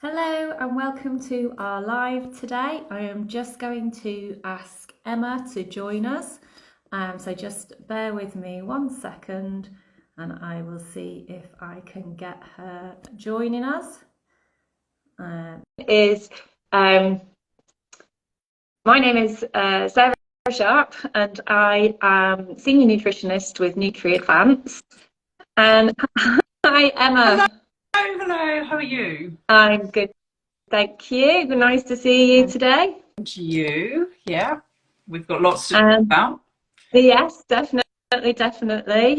Hello and welcome to our live today. I am just going to ask Emma to join us. So just bear with me 1 second and I will see if I can get her joining us. Is My name is Sarah Sharp and I am Senior Nutritionist with Nutri Advance. And hi Emma. Hello, how are you? I'm good, thank you. Nice to see you today. And you? Yeah, we've got lots to talk Um, about. yes, definitely.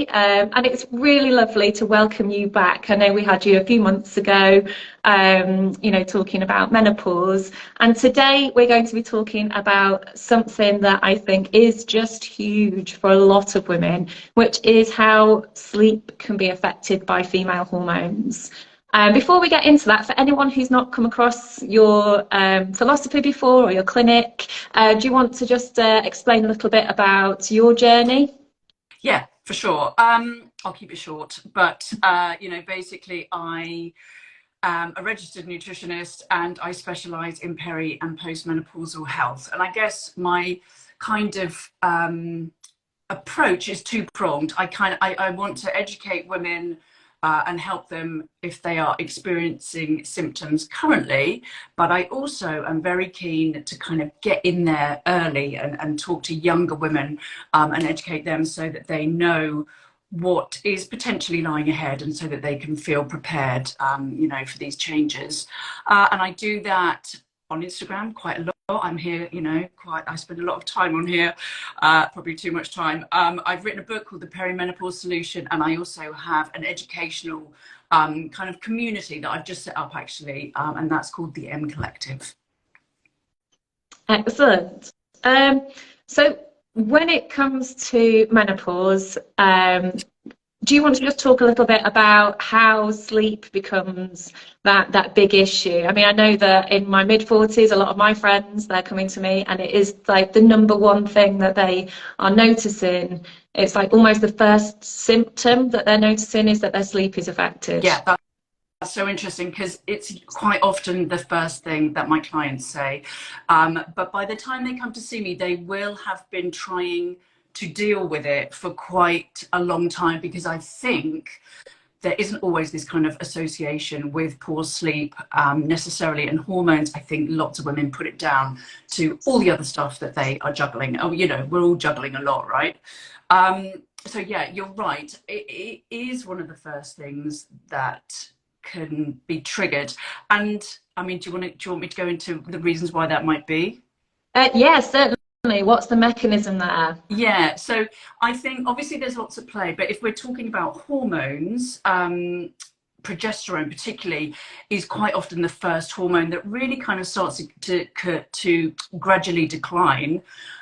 And it's really lovely to welcome you back. I know we had you a few months ago, talking about menopause. And today we're going to be talking about something that I think is just huge for a lot of women, which is how sleep can be affected by female hormones. Before we get into that, for anyone who's not come across your philosophy before or your clinic, do you want to just explain a little bit about your journey? Yeah, for sure. I'll keep it short, but basically, I am a registered nutritionist and I specialize in peri and postmenopausal health. And I guess my kind of approach is two-pronged. I want to educate women and help them if they are experiencing symptoms currently, but I also am very keen to kind of get in there early and talk to younger women and educate them so that they know what is potentially lying ahead and so that they can feel prepared, for these changes. And I do that on Instagram quite a lot. I'm here, I spend a lot of time on here, probably too much time. I've written a book called The Perimenopause Solution, and I also have an educational kind of community that I've just set up actually, and that's called the M Collective. Excellent. So when it comes to menopause, do you want to just talk a little bit about how sleep becomes that big issue? I mean, I know that in my mid-40s, a lot of my friends, they're coming to me and it is like the number one thing that they are noticing. It's like almost the first symptom that they're noticing is that their sleep is affected. Yeah, that's so interesting because it's quite often the first thing that my clients say. But by the time they come to see me, they will have been trying to deal with it for quite a long time because I think there isn't always this kind of association with poor sleep necessarily, and hormones. I think lots of women put it down to all the other stuff that they are juggling. Oh, we're all juggling a lot, right? So yeah, you're right. It is one of the first things that can be triggered. And I mean, do you want me to go into the reasons why that might be? Yes, certainly. What's the mechanism there? Yeah, so I think obviously there's lots at play, but if we're talking about hormones, progesterone particularly is quite often the first hormone that really kind of starts to gradually decline.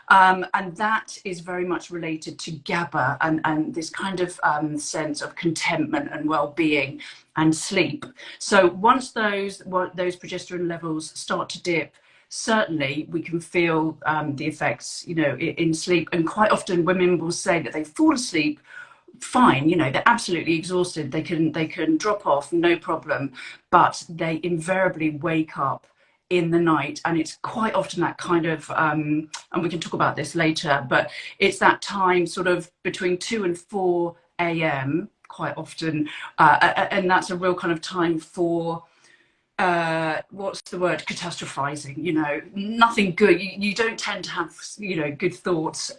And that is very much related to GABA and this kind of sense of contentment and well-being and sleep. So once those progesterone levels start to dip, certainly we can feel the effects, in sleep. And quite often women will say that they fall asleep fine, they're absolutely exhausted, they can drop off no problem, but they invariably wake up in the night, and it's quite often that kind of and we can talk about this later, but it's that time sort of between 2 and 4 a.m. quite often, and that's a real kind of time for what's the word, catastrophizing. Nothing good. You don't tend to have good thoughts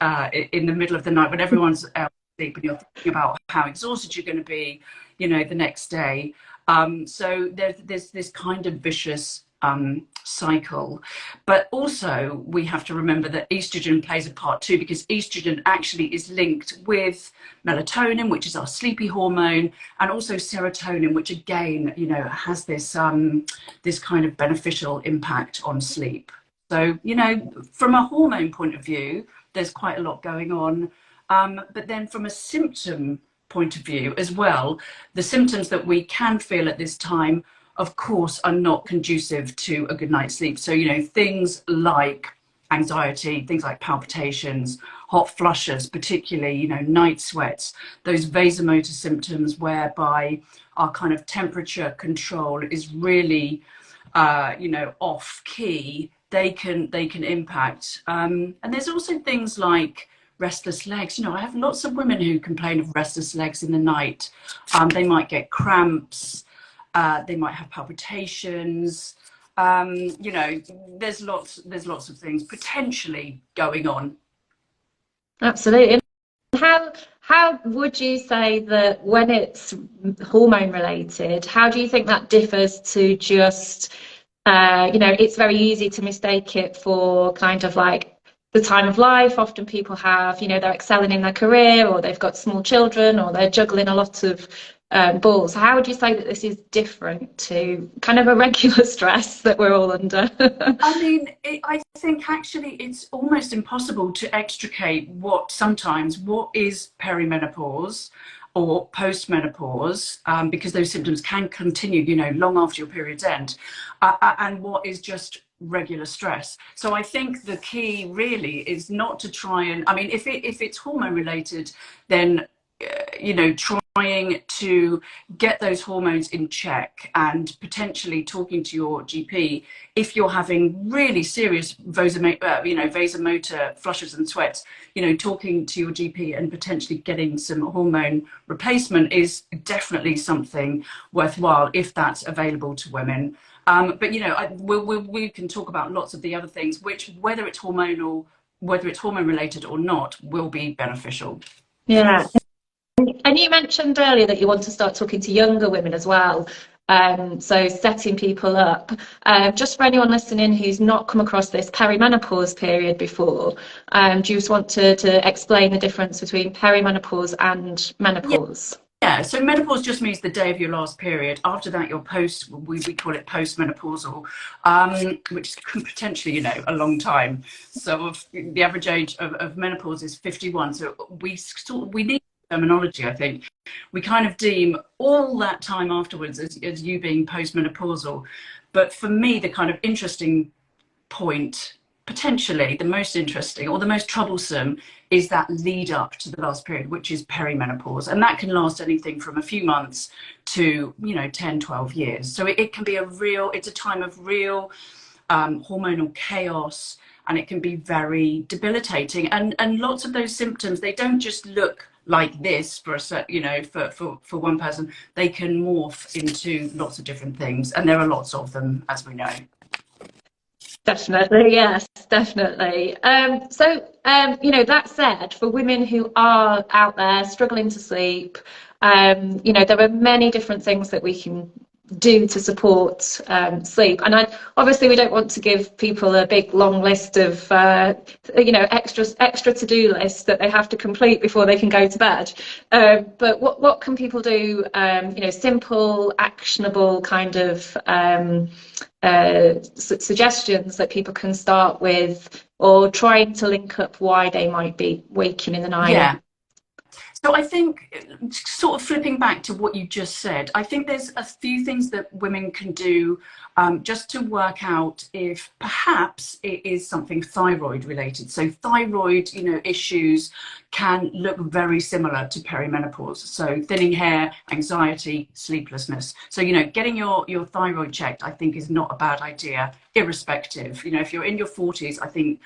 in the middle of the night when everyone's out asleep and you're thinking about how exhausted you're going to be the next day. So there's this kind of vicious cycle, but also we have to remember that estrogen plays a part too, because estrogen actually is linked with melatonin, which is our sleepy hormone, and also serotonin, which again has this kind of beneficial impact on sleep. So from a hormone point of view, there's quite a lot going on, but then from a symptom point of view as well, the symptoms that we can feel at this time, of course, are not conducive to a good night's sleep. So, things like anxiety, things like palpitations, hot flushes, particularly, night sweats, those vasomotor symptoms whereby our kind of temperature control is really you know, off key, they can impact. And there's also things like restless legs. You know, I have lots of women who complain of restless legs in the night. They might get cramps, they might have palpitations. You know, there's lots of things potentially going on. Absolutely. And how would you say that when it's hormone related, how do you think that differs to just you know, it's very easy to mistake it for kind of like the time of life. Often people have, you know, they're excelling in their career, or they've got small children, or they're juggling a lot of balls. How would you say that this is different to kind of a regular stress that we're all under? I mean, I think actually it's almost impossible to extricate what is perimenopause or postmenopause, because those symptoms can continue, you know, long after your period's end, and what is just regular stress. So I think the key really is not to try and, I mean, if it's hormone related, then you know, trying to get those hormones in check and potentially talking to your GP if you're having really serious vasomotor flushes and sweats. You know, talking to your GP and potentially getting some hormone replacement is definitely something worthwhile if that's available to women. But you know, we can talk about lots of the other things, which whether it's hormonal, whether it's hormone related or not, will be beneficial. Yeah. And you mentioned earlier that you want to start talking to younger women as well. So setting people up. Just for anyone listening who's not come across this perimenopause period before, do you just want to explain the difference between perimenopause and menopause? Yeah, so menopause just means the day of your last period. After that, you're we call it postmenopausal, which is potentially, you know, a long time. So the average age of menopause is 51. So we need terminology, I think. We kind of deem all that time afterwards as you being postmenopausal. But for me, the kind of interesting point, potentially the most interesting or the most troublesome, is that lead up to the last period, which is perimenopause. And that can last anything from a few months to, you know, 10, 12 years. So it can be it's a time of real hormonal chaos, and it can be very debilitating. And lots of those symptoms, they don't just look like this for for one person. They can morph into lots of different things, and there are lots of them, as we know. Definitely, yes, definitely. You know, that said, for women who are out there struggling to sleep, you know, there are many different things that we can do to support sleep. And obviously we don't want to give people a big long list of you know, extra to-do lists that they have to complete before they can go to bed. But what can people do? You know, simple, actionable kind of suggestions that people can start with, or trying to link up why they might be waking in the night. Yeah. So I think, sort of flipping back to what you just said, I think there's a few things that women can do just to work out if perhaps it is something thyroid related. So thyroid, you know, issues can look very similar to perimenopause. So thinning hair, anxiety, sleeplessness. So, you know, getting your thyroid checked, I think, is not a bad idea, irrespective. You know, if you're in your 40s, I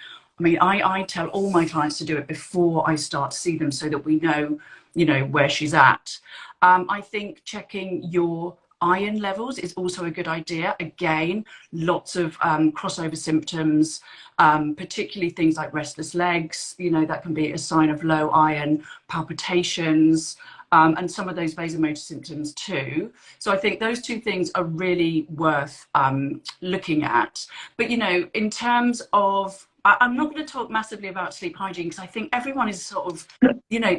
mean, I tell all my clients to do it before I start to see them, so that we know, you know, where she's at. I think checking your iron levels is also a good idea. Again, lots of crossover symptoms, particularly things like restless legs. You know, that can be a sign of low iron, palpitations, and some of those vasomotor symptoms too. So I think those two things are really worth looking at. But, you know, in terms of, I'm not going to talk massively about sleep hygiene, because I think everyone is sort of, you know,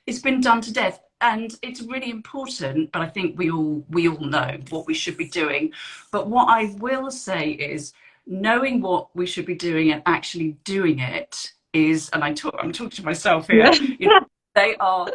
it's been done to death, and it's really important. But I think we all know what we should be doing. But what I will say is, knowing what we should be doing and actually doing it is, and I'm talking to myself here, you know, they are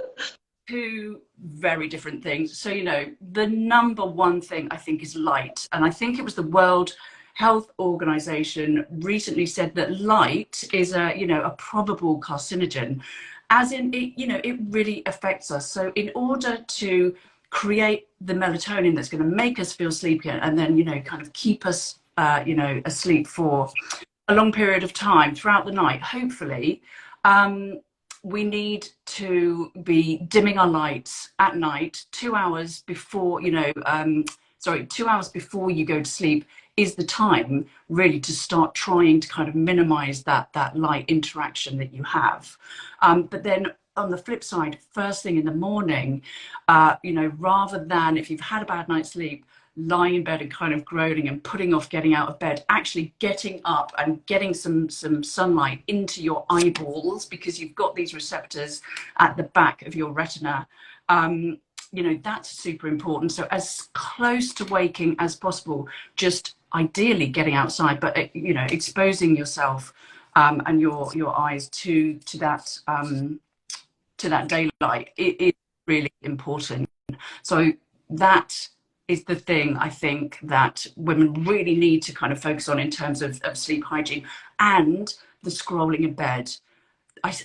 two very different things. So, you know, the number one thing I think is light, and I think it was the World Health Organization recently said that light is a probable carcinogen, as in it, you know, it really affects us. So in order to create the melatonin that's going to make us feel sleepy, and then, kind of keep us, asleep for a long period of time throughout the night, hopefully. We need to be dimming our lights at night 2 hours before, 2 hours before you go to sleep is the time really to start trying to kind of minimize that light interaction that you have. But then on the flip side, first thing in the morning, rather than, if you've had a bad night's sleep, lying in bed and kind of groaning and putting off getting out of bed, actually getting up and getting some sunlight into your eyeballs, because you've got these receptors at the back of your retina. That's super important. So as close to waking as possible, just ideally getting outside, but exposing yourself and your eyes to that daylight, it is really important. So that is the thing I think that women really need to kind of focus on in terms of sleep hygiene. And the scrolling in bed.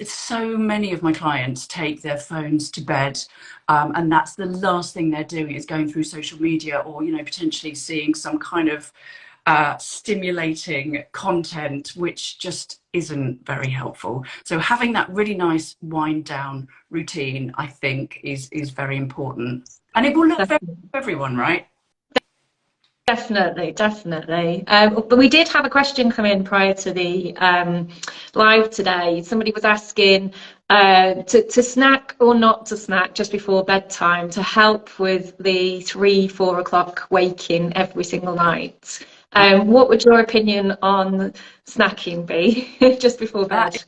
So many of my clients take their phones to bed, and that's the last thing they're doing, is going through social media, or potentially seeing some kind of stimulating content, which just isn't very helpful. So having that really nice wind down routine, I think, is very important, and it will look very good for everyone, right? Definitely, definitely. But we did have a question come in prior to the live today. Somebody was asking to snack or not to snack just before bedtime to help with the 3-4 o'clock waking every single night. What would your opinion on snacking be just before bed? That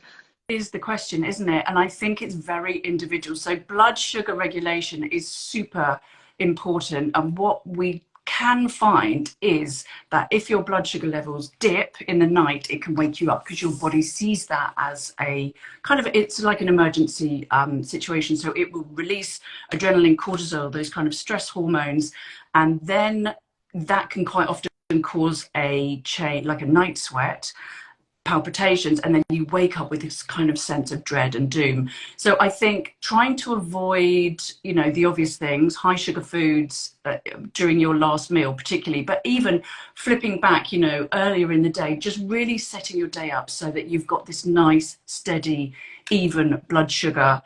is the question, isn't it? And I think it's very individual. So blood sugar regulation is super important. And what we can find is that if your blood sugar levels dip in the night, it can wake you up, because your body sees that as a kind of, it's like an emergency situation. So it will release adrenaline, cortisol, those kind of stress hormones, and then that can quite often cause a change, like a night sweat, palpitations, and then you wake up with this kind of sense of dread and doom. So I think trying to avoid, the obvious things, high sugar foods during your last meal particularly, but even flipping back, earlier in the day, just really setting your day up so that you've got this nice, steady, even blood sugar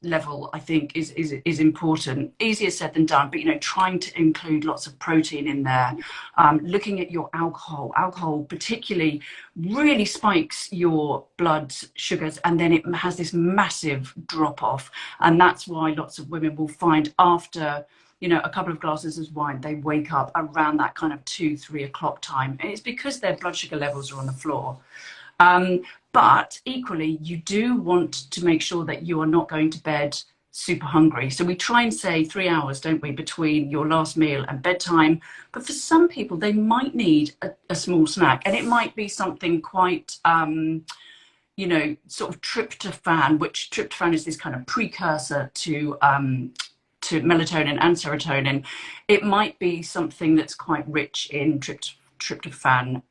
level, I think is important. Easier said than done, but trying to include lots of protein in there. Looking at your alcohol particularly really spikes your blood sugars, and then it has this massive drop off, and that's why lots of women will find after a couple of glasses of wine, they wake up around that kind of 2-3 o'clock time, and it's because their blood sugar levels are on the floor. But equally, you do want to make sure that you are not going to bed super hungry. So we try and say 3 hours, don't we, between your last meal and bedtime. But for some people, they might need a small snack, and it might be something quite, sort of tryptophan, which tryptophan is this kind of precursor to melatonin and serotonin. It might be something that's quite rich in tryptophan.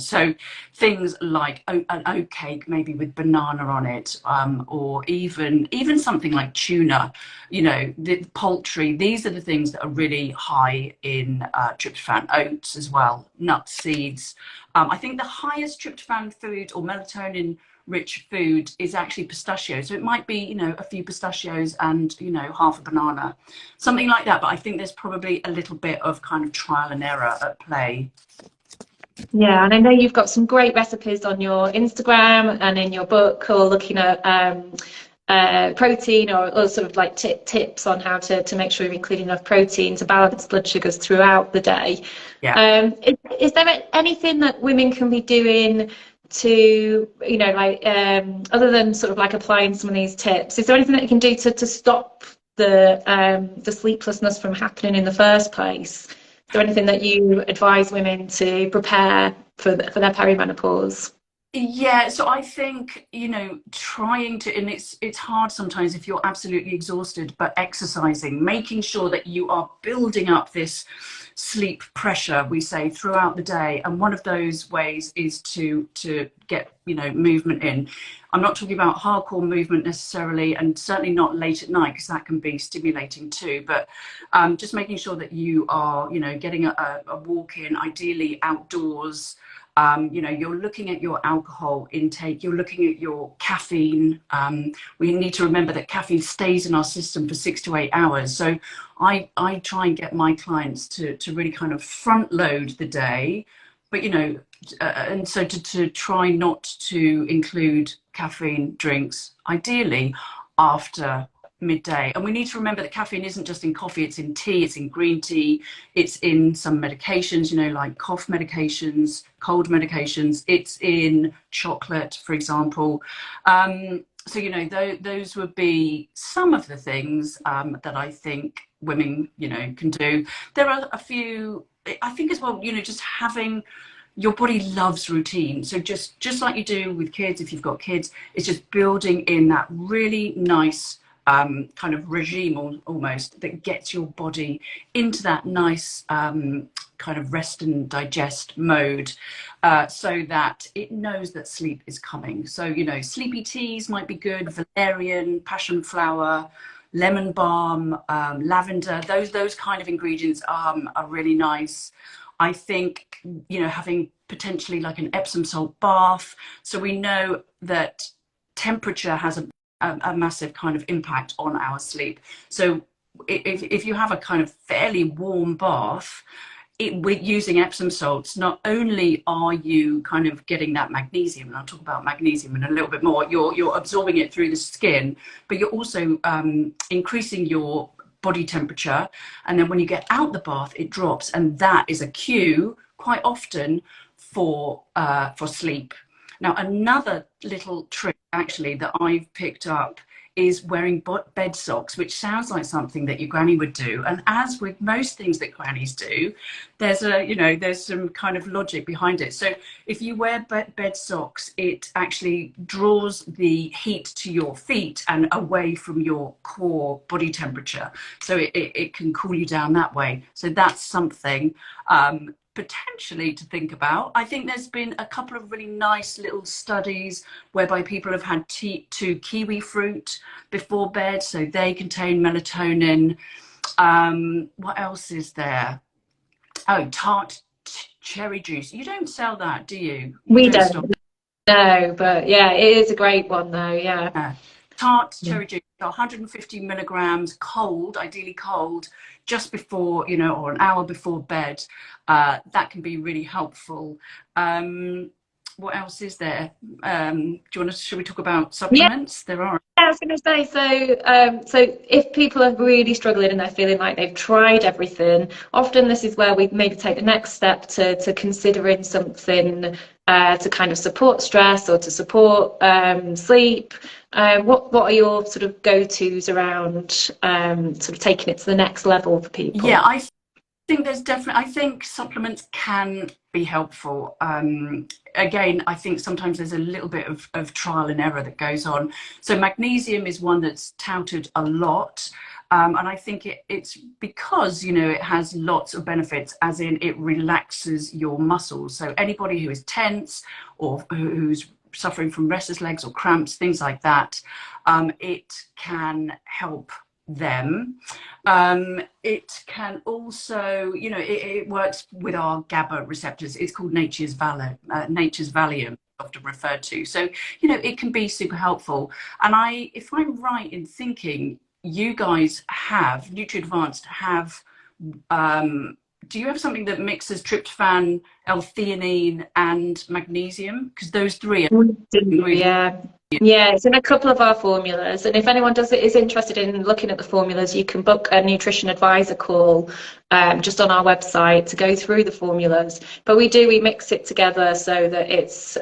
So things like an oat cake, maybe with banana on it, or even something like tuna, the poultry. These are the things that are really high in tryptophan. Oats as well, nuts, seeds. I think the highest tryptophan food or melatonin rich food is actually pistachios. So it might be, a few pistachios and, half a banana, something like that. But I think there's probably a little bit of kind of trial and error at play. Yeah, and I know you've got some great recipes on your Instagram and in your book, or looking at protein, or sort of like tips on how to make sure you're including enough protein to balance blood sugars throughout the day. Yeah. Is there anything that women can be doing to, other than sort of like applying some of these tips, is there anything that you can do to stop the sleeplessness from happening in the first place? Is there anything that you advise women to prepare for their perimenopause? Yeah, so I think, you know, trying to, and it's hard sometimes if you're absolutely exhausted, but exercising, making sure that you are building up this sleep pressure, we say, throughout the day. And one of those ways is to get, you know, movement in. I'm not talking about hardcore movement necessarily, and certainly not late at night, because that can be stimulating too. But just making sure that you are, you know, getting a walk in, ideally outdoors. You know, you're looking at your alcohol intake, you're looking at your caffeine. We need to remember that caffeine stays in our system for 6 to 8 hours. So I try and get my clients to really kind of front load the day, but, you know, and so to try not to include caffeine drinks, ideally after midday. And we need to remember that caffeine isn't just in coffee, it's in tea, it's in green tea, it's in some medications, you know, like cough medications, cold medications, it's in chocolate, for example. So, you know, those would be some of the things that I think women, you know, can do. There are a few, I think as well, you know, just having, your body loves routine. So just like you do with kids, if you've got kids, it's just building in that really nice kind of regime almost that gets your body into that nice kind of rest and digest mode, so that it knows that sleep is coming. So, you know, sleepy teas might be good, valerian, passion flower, lemon balm, lavender, those kind of ingredients are really nice. I think, you know, having potentially like an Epsom salt bath. So we know that temperature has a massive kind of impact on our sleep. So if you have a kind of fairly warm bath, with using Epsom salts, not only are you kind of getting that magnesium, and I'll talk about magnesium in a little bit more, you're absorbing it through the skin, but you're also increasing your body temperature. And then when you get out the bath, it drops. And that is a cue quite often for sleep. Now, another little trick actually that I've picked up is wearing bed socks, which sounds like something that your granny would do. And as with most things that grannies do, there's some kind of logic behind it. So if you wear bed socks, it actually draws the heat to your feet and away from your core body temperature. So it can cool you down that way. So that's something potentially to think about. I think there's been a couple of really nice little studies whereby people have had two kiwi fruit before bed, so they contain melatonin. What else is there? Oh, tart cherry juice. You don't sell that, do you? You We don't stock. don't know, but yeah, it is a great one though. Yeah. Tart Yeah. cherry juice, 150 milligrams, cold, ideally cold, just before, you know, or an hour before bed. That can be really helpful. What else is there? Should we talk about Yeah, supplements? There are. I was going to say, so if people are really struggling and they're feeling like they've tried everything, often this is where we maybe take the next step to considering something to kind of support stress or to support sleep. What are your sort of go-tos around sort of taking it to the next level for Yeah, people? I think supplements can be helpful. Again, I think sometimes there's a little bit of trial and error that goes on. So magnesium is one that's touted a lot. And I think it's because, you know, it has lots of benefits, as in it relaxes your muscles. So anybody who is tense or who's suffering from restless legs or cramps, things like that, it can help them. It can also, you know, it works with our GABA receptors. It's called nature's Valium, often referred to. So, you know, it can be super helpful. And if I'm right in thinking, you guys have, Nutri Advanced have, do you have something that mixes tryptophan, L-theanine, and magnesium? Because those three are We do, ingredients. yeah. Yeah, it's in a couple of our formulas. And if anyone is interested in looking at the formulas, you can book a nutrition advisor call just on our website to go through the formulas. But we mix it together so that it's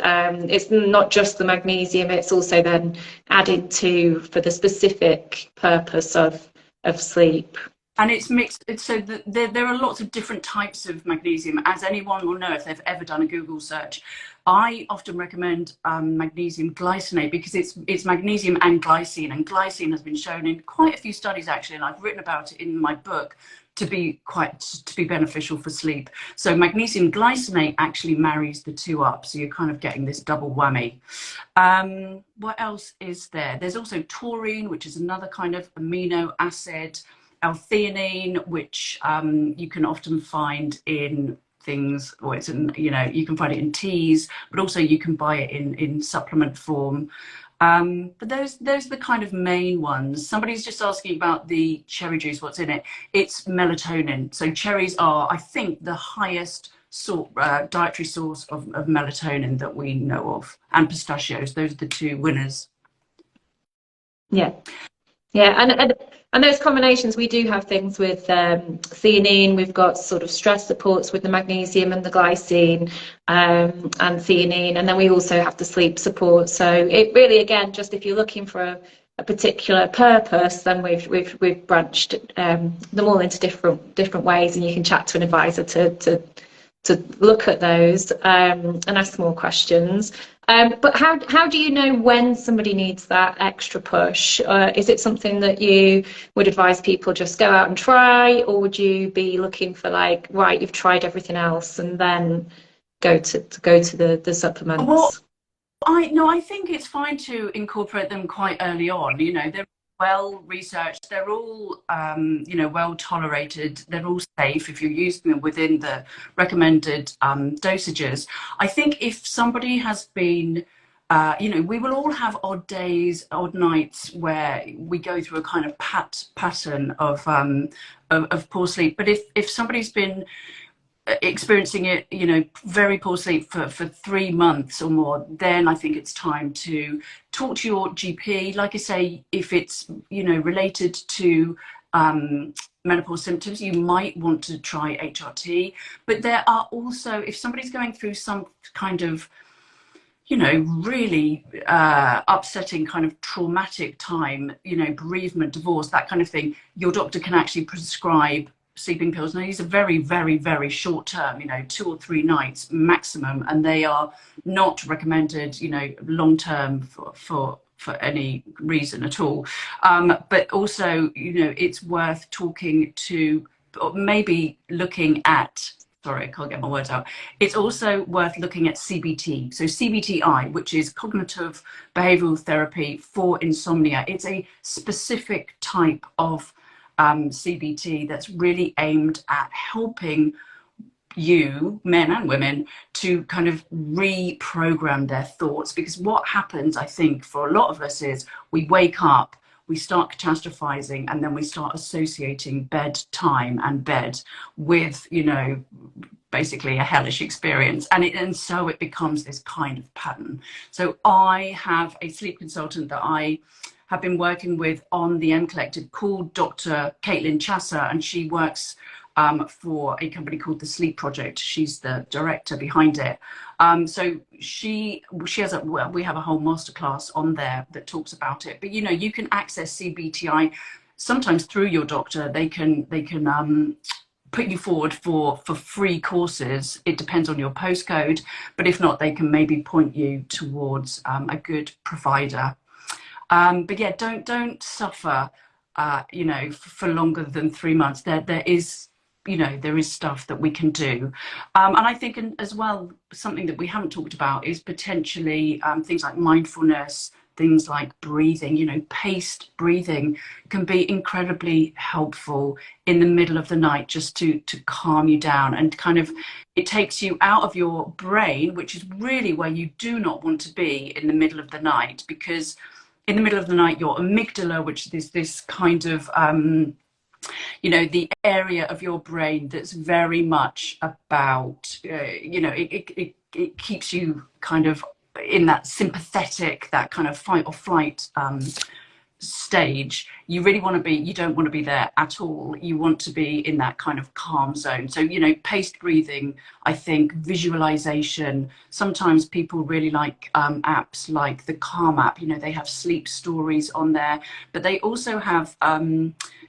not just the magnesium, it's also then added to for the specific purpose of sleep. And it's mixed. So there are lots of different types of magnesium, as anyone will know if they've ever done a Google search. I often recommend magnesium glycinate because it's magnesium and glycine has been shown in quite a few studies actually, and I've written about it in my book to be beneficial for sleep. So magnesium glycinate actually marries the two up, so you're kind of getting this double whammy. What else is there? There's also taurine, which is another kind of amino acid. L-theanine, which you can often find in things, or it's in, you can find it in teas, but also you can buy it in supplement form. But those are the kind of main ones. Somebody's just asking about the cherry juice, what's in it. It's melatonin. So cherries are, I think, the highest dietary source of melatonin that we know of, and pistachios. Those are the two winners. Yeah. Yeah, and those combinations, we do have things with theanine. We've got sort of stress supports with the magnesium and the glycine and theanine, and then we also have the sleep support. So it really, again, just if you're looking for a particular purpose, then we've branched them all into different ways, and you can chat to an advisor to look at those and ask more questions. But how do you know when somebody needs that extra push? Is it something that you would advise people just go out and try, or would you be looking for like, right, you've tried everything else and then go to the supplements? Well, I think it's fine to incorporate them quite early on. They're well researched, they're all well tolerated, they're all safe if you're using them within the recommended dosages. I think if somebody has been we will all have odd days, odd nights where we go through a kind of pattern of poor sleep. But if somebody's been experiencing it, very poor sleep for 3 months or more, then I think it's time to talk to your GP. Like I say, if it's, related to menopause symptoms, you might want to try HRT. But there are also, if somebody's going through some kind of, really upsetting kind of traumatic time, bereavement, divorce, that kind of thing, your doctor can actually prescribe sleeping pills. Now, these are very, very, very short term, 2 or 3 nights maximum, and they are not recommended, long term for any reason at all. But also, it's worth talking to, maybe looking at, sorry, I can't get my words out. It's also worth looking at CBT. So CBTI, which is cognitive behavioral therapy for insomnia. It's a specific type of CBT that's really aimed at helping you, men and women, to kind of reprogram their thoughts. Because what happens, I think, for a lot of us is we wake up, we start catastrophizing, and then we start associating bedtime and bed with, basically a hellish experience. And so it becomes this kind of pattern. So I have a sleep consultant that I have been working with on the M Collective called Dr. Caitlin Chasser, and she works for a company called the Sleep Project. She's the director behind it. So she has we have a whole masterclass on there that talks about it. But you can access CBTI sometimes through your doctor. They can put you forward for free courses. It depends on your postcode, but if not, they can maybe point you towards a good provider. But yeah, don't suffer, for longer than 3 months. There is stuff that we can do. And I think as well, something that we haven't talked about is potentially things like mindfulness, things like breathing. Paced breathing can be incredibly helpful in the middle of the night, just to calm you down, and kind of, it takes you out of your brain, which is really where you do not want to be in the middle of the night, because in the middle of the night, your amygdala, which is this kind of, the area of your brain that's very much about, it keeps you kind of in that sympathetic, that kind of fight or flight stage. You really want to be, you don't want to be there at all. You want to be in that kind of calm zone. So, paced breathing, I think, visualization. Sometimes people really like apps like the Calm app. They have sleep stories on there, but they also have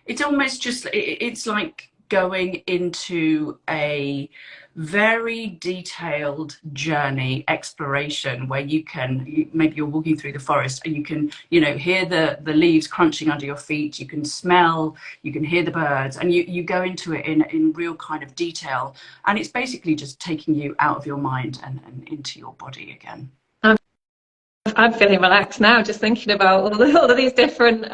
it's almost just, it's like going into a very detailed journey exploration where maybe you're walking through the forest and you can, hear the leaves crunching under your feet, you can smell, you can hear the birds, and you go into it in real kind of detail, and it's basically just taking you out of your mind and into your body again. I'm feeling relaxed now, just thinking about all of these different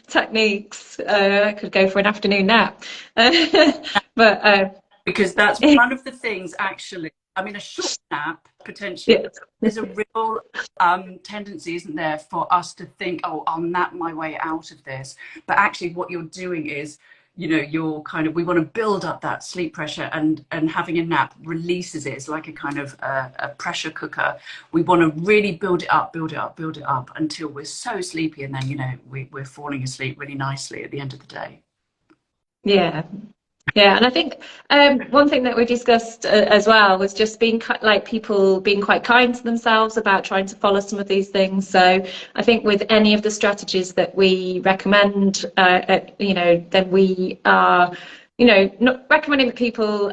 techniques. I could go for an afternoon nap. But because that's one of the things, actually. I mean, a short nap potentially. yeah. There's a real tendency, isn't there, for us to think, oh, I'll nap my way out of this. But actually what you're doing is, you're kind of, we want to build up that sleep pressure, and having a nap releases it. It's like a kind of a pressure cooker. We want to really build it up, build it up, build it up until we're so sleepy, and then, we're falling asleep really nicely at the end of the day. Yeah. Yeah, and I think one thing that we discussed as well was just being like people being quite kind to themselves about trying to follow some of these things. So I think with any of the strategies that we recommend, then we are, not recommending that people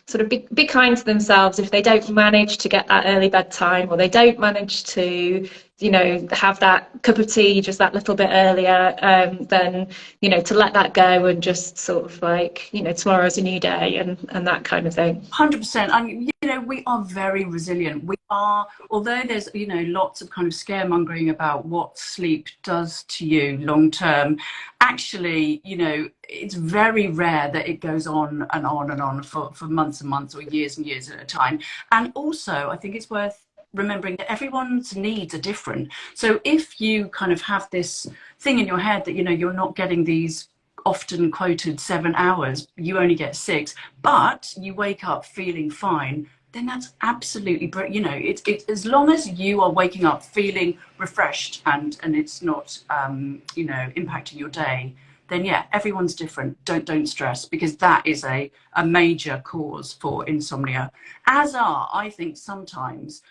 sort of be kind to themselves if they don't manage to get that early bedtime, or they don't manage to have that cup of tea just that little bit earlier, then to let that go and just sort of like tomorrow's a new day, and that kind of thing. 100%. And we are very resilient. We are, although there's lots of kind of scaremongering about what sleep does to you long term, actually it's very rare that it goes on and on and on for months and months or years and years at a time. And also I think it's worth remembering that everyone's needs are different. So if you kind of have this thing in your head that you're not getting these often quoted 7 hours, you only get 6, but you wake up feeling fine, then that's absolutely brilliant. It's as long as you are waking up feeling refreshed and it's not impacting your day, then yeah, everyone's different. Don't stress, because that is a major cause for insomnia, as are, I think, sometimes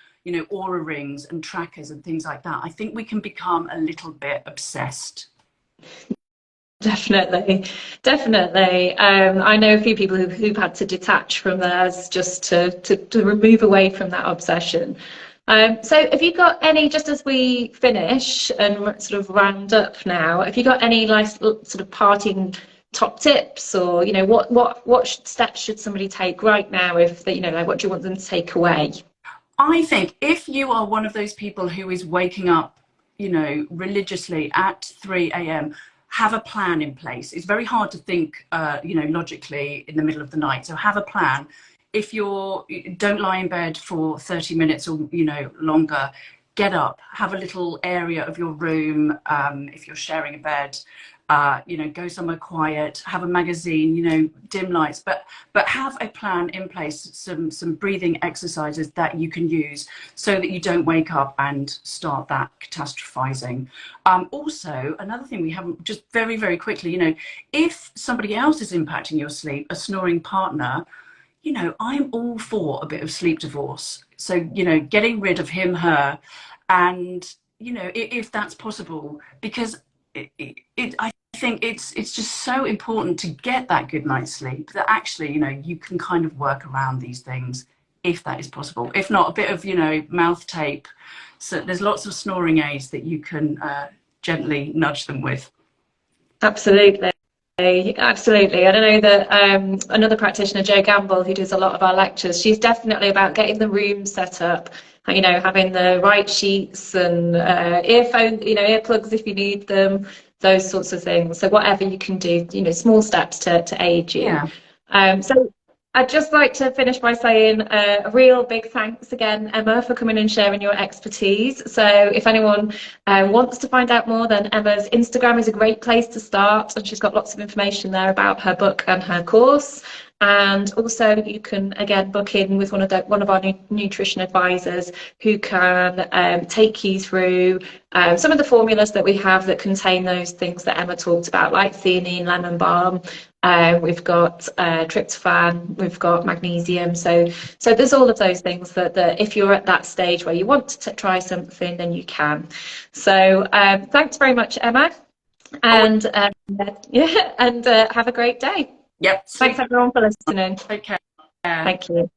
Aura rings and trackers and things like that. I think we can become a little bit obsessed. Definitely. I know a few people who've had to detach from theirs just to remove away from that obsession. So have you got any, just as we finish and sort of round up now, have you got any like sort of parting top tips, or what steps should somebody take right now if they, like, what do you want them to take away? I think if you are one of those people who is waking up, religiously at 3 a.m., have a plan in place. It's very hard to think, logically in the middle of the night. So have a plan. If don't lie in bed for 30 minutes or, longer, get up, have a little area of your room. If you're sharing a bed, go somewhere quiet, have a magazine, dim lights, but have a plan in place, some breathing exercises that you can use so that you don't wake up and start that catastrophizing. Also, another thing we haven't, just very, very quickly, if somebody else is impacting your sleep, a snoring partner, I'm all for a bit of sleep divorce. So, getting rid of him, her, and, if that's possible, because I think it's just so important to get that good night's sleep that actually, you can kind of work around these things if that is possible. If not, a bit of, mouth tape. So there's lots of snoring aids that you can gently nudge them with. Absolutely. Absolutely. And I know that another practitioner, Jo Gamble, who does a lot of our lectures, she's definitely about getting the room set up, having the right sheets and earphones, earplugs if you need them, those sorts of things. So whatever you can do, small steps to aid you. Yeah. So I'd just like to finish by saying a real big thanks again, Emma, for coming and sharing your expertise. So if anyone wants to find out more, then Emma's Instagram is a great place to start, and she's got lots of information there about her book and her course. And also you can, again, book in with one of our nutrition advisors who can take you through some of the formulas that we have that contain those things that Emma talked about, like theanine, lemon balm. We've got tryptophan, we've got magnesium. So there's all of those things that if you're at that stage where you want to try something, then you can. So thanks very much, Emma. And yeah, and have a great day. Yep. Thanks everyone for listening. Take care. Thank you.